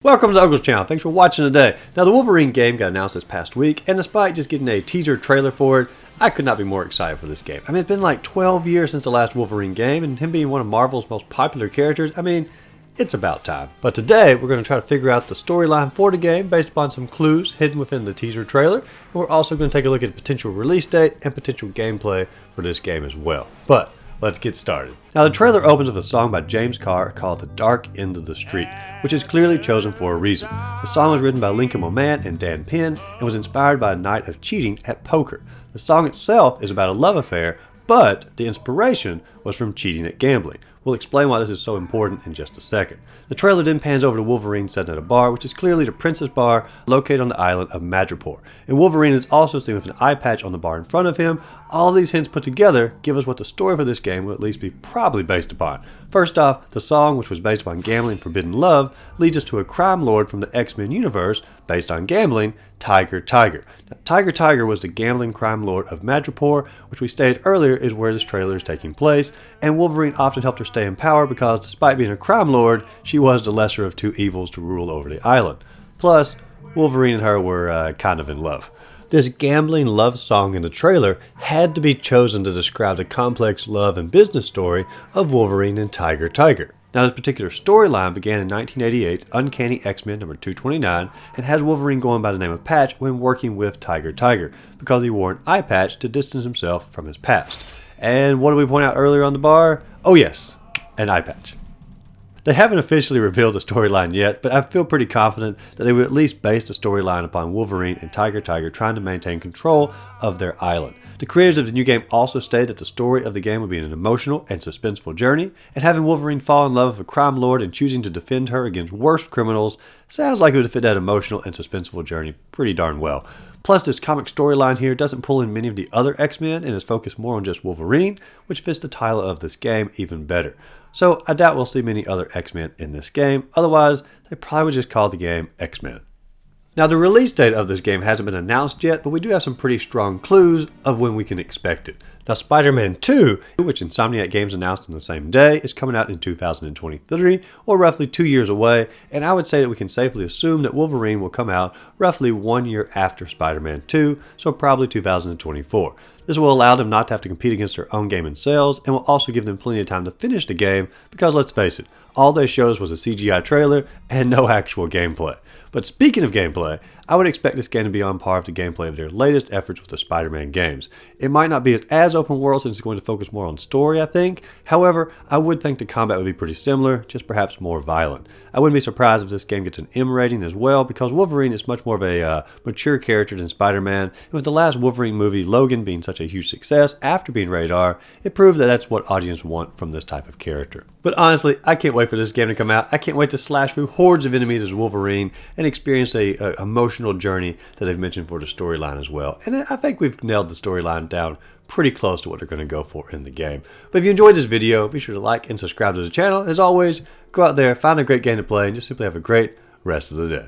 Welcome to the Uncle's Channel. Thanks for watching today. Now, the Wolverine game got announced this past week, and despite just getting a teaser trailer for it, I could not be more excited for this game. I mean, it's been like 12 years since the last Wolverine game, and him being one of Marvel's most popular characters, I mean, it's about time. But today, we're going to try to figure out the storyline for the game based upon some clues hidden within the teaser trailer, and we're also going to take a look at the potential release date and potential gameplay for this game as well. But let's get started. Now, the trailer opens with a song by James Carr called The Dark End of the Street, which is clearly chosen for a reason. The song was written by Lincoln Moman and Dan Penn and was inspired by a night of cheating at poker. The song itself is about a love affair, but the inspiration was from cheating at gambling. We'll explain why this is so important in just a second. The trailer then pans over to Wolverine sitting at a bar, which is clearly the Princess Bar located on the island of Madripoor. And Wolverine is also seen with an eye patch on the bar in front of him. All these hints put together give us what the story for this game will at least be probably based upon. First off, the song, which was based upon gambling and forbidden love, leads us to a crime lord from the X-Men universe based on gambling, Tiger Tiger. Now, Tiger Tiger was the gambling crime lord of Madripoor, which we stated earlier is where this trailer is taking place, and Wolverine often helped her stay in power because despite being a crime lord, she was the lesser of two evils to rule over the island. Plus, Wolverine and her were kind of in love. This gambling love song in the trailer had to be chosen to describe the complex love and business story of Wolverine and Tiger Tiger. Now, this particular storyline began in 1988's Uncanny X-Men number 229 and has Wolverine going by the name of Patch when working with Tiger Tiger because he wore an eye patch to distance himself from his past. And what did we point out earlier on the bar? Oh yes, an eye patch. They haven't officially revealed the storyline yet, but I feel pretty confident that they will at least base the storyline upon Wolverine and Tiger Tiger trying to maintain control of their island. The creators of the new game also stated that the story of the game will be an emotional and suspenseful journey, and having Wolverine fall in love with a crime lord and choosing to defend her against worst criminals sounds like it would fit that emotional and suspenseful journey pretty darn well. Plus, this comic storyline here doesn't pull in many of the other X-Men and is focused more on just Wolverine, which fits the title of this game even better. So I doubt we'll see many other X-Men in this game, otherwise they probably would just call the game X-Men. Now, the release date of this game hasn't been announced yet, but we do have some pretty strong clues of when we can expect it. Now, Spiderman 2, which Insomniac Games announced on the same day, is coming out in 2023, or roughly 2 years away, and I would say that we can safely assume that Wolverine will come out roughly 1 year after Spiderman 2, so probably 2024. This will allow them not to have to compete against their own game in sales, and will also give them plenty of time to finish the game, because let's face it, all they showed us was a CGI trailer and no actual gameplay. But speaking of gameplay, I would expect this game to be on par with the gameplay of their latest efforts with the Spider-Man games. It might not be as open world since it's going to focus more on story, I think. However, I would think the combat would be pretty similar, just perhaps more violent. I wouldn't be surprised if this game gets an M rating as well, because Wolverine is much more of a mature character than Spider-Man, and with the last Wolverine movie, Logan, being such a huge success after being rated R, it proved that that's what audience want from this type of character. But honestly, I can't wait for this game to come out. I can't wait to slash through hordes of enemies as Wolverine and experience a emotional journey that they've mentioned for the storyline as well. And I think we've nailed the storyline down pretty close to what they're going to go for in the game. But if you enjoyed this video, be sure to like and subscribe to the channel. As always, go out there, find a great game to play, and just simply have a great rest of the day.